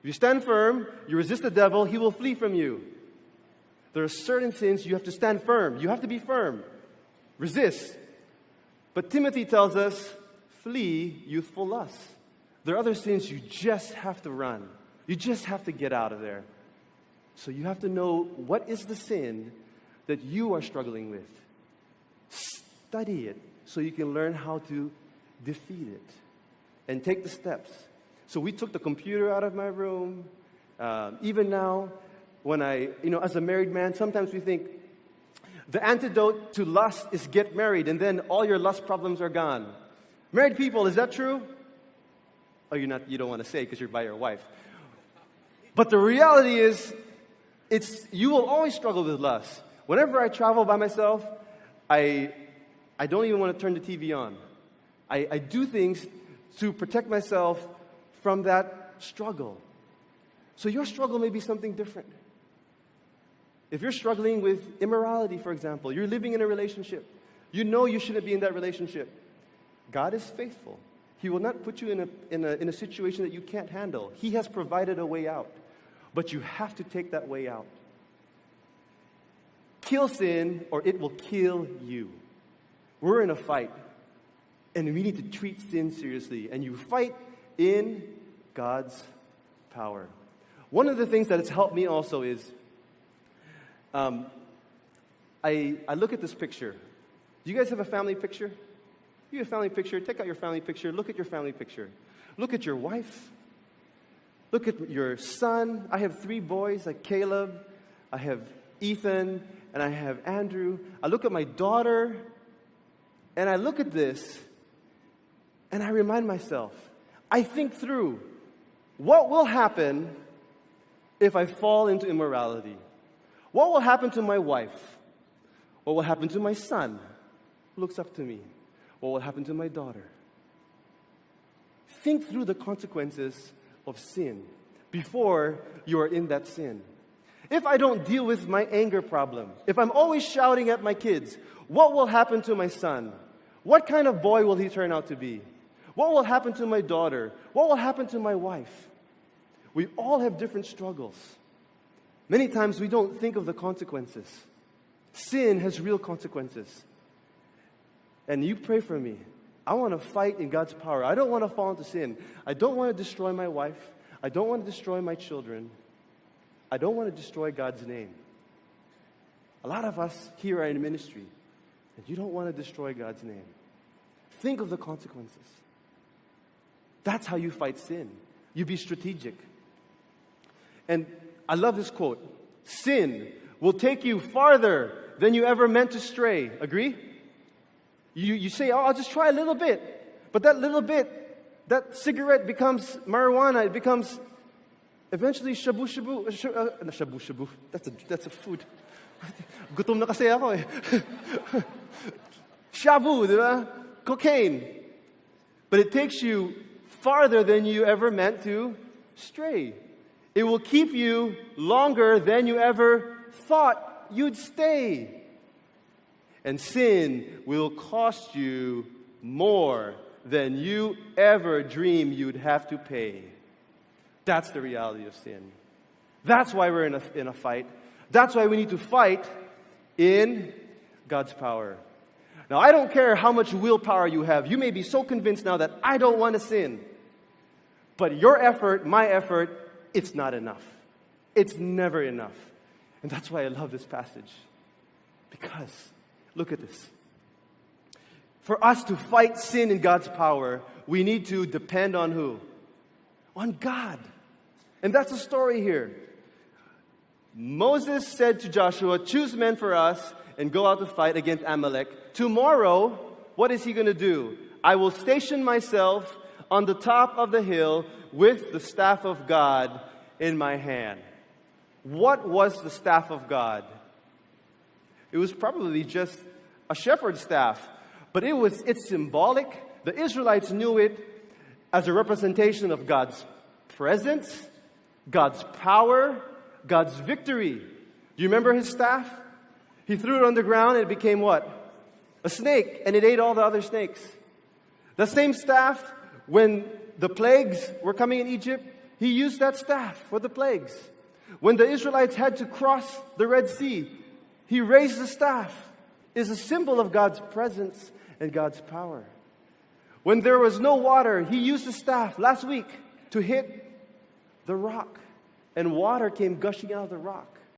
you stand firm, you resist the devil, he will flee from you. There are certain sins you have to stand firm. You have to be firm. Resist. But Timothy tells us, flee youthful lusts. There are other sins you just have to run. You just have to get out of there. So you have to know what is the sin that you are struggling with. Study it so you can learn how to defeat it and take the steps. So we took the computer out of my room. Even now, when as a married man, sometimes we think the antidote to lust is get married and then all your lust problems are gone. Married people, is that true? Oh, you don't want to say because you're by your wife. But the reality is, you will always struggle with lust. Whenever I travel by myself, I don't even want to turn the TV on. I do things to protect myself from that struggle. So your struggle may be something different. If you're struggling with immorality, for example, you're living in a relationship. You know you shouldn't be in that relationship. God is faithful. He will not put you in a situation that you can't handle. He has provided a way out. But you have to take that way out. Kill sin or it will kill you. We're in a fight. And we need to treat sin seriously. And you fight in God's power. One of the things that has helped me also is I look at this picture. Do you guys have a family picture? You have a family picture. Take out your family picture. Look at your family picture. Look at your wife. Look at your son. I have 3 boys, like Caleb. I have Ethan. And I have Andrew. I look at my daughter. And I look at this. And I remind myself. I think through. What will happen if I fall into immorality? What will happen to my wife? What will happen to my son who looks up to me? What will happen to my daughter? Think through the consequences of sin before you are in that sin. If I don't deal with my anger problem, if I'm always shouting at my kids, what will happen to my son? What kind of boy will he turn out to be? What will happen to my daughter? What will happen to my wife? We all have different struggles. Many times we don't think of the consequences. Sin has real consequences. And you pray for me. I want to fight in God's power. I don't want to fall into sin. I don't want to destroy my wife. I don't want to destroy my children. I don't want to destroy God's name. A lot of us here are in ministry, and you don't want to destroy God's name. Think of the consequences. That's how you fight sin. You be strategic. And I love this quote. Sin will take you farther than you ever meant to stray. Agree? You say, oh, I'll just try a little bit. But that little bit, that cigarette becomes marijuana. It becomes eventually shabu-shabu. Shabu-shabu. That's a food. Gutom na kasi ako eh. Shabu, di ba? Cocaine. But it takes you farther than you ever meant to stray. It will keep you longer than you ever thought you'd stay. And sin will cost you more than you ever dreamed you'd have to pay. That's the reality of sin. That's why we're in a fight. That's why we need to fight in God's power. Now, I don't care how much willpower you have. You may be so convinced now that I don't want to sin. But your effort, my effort, it's not enough. It's never enough. And that's why I love this passage. Because, look at this. For us to fight sin in God's power, we need to depend on who? On God. And that's the story here. Moses said to Joshua, choose men for us and go out to fight against Amalek. Tomorrow, what is he going to do? I will station myself on the top of the hill with the staff of God in my hand. What was the staff of God? It was probably just a shepherd's staff, but it's symbolic. The Israelites knew it as a representation of God's presence, God's power, God's victory. Do you remember his staff? He threw it on the ground and it became what? A snake, and it ate all the other snakes. The same staff, when the plagues were coming in Egypt, He used that staff for the plagues. When the Israelites had to cross the Red Sea, He raised the staff. It's a symbol of God's presence and God's power. When there was no water, He used the staff last week to hit the rock. And water came gushing out of the rock.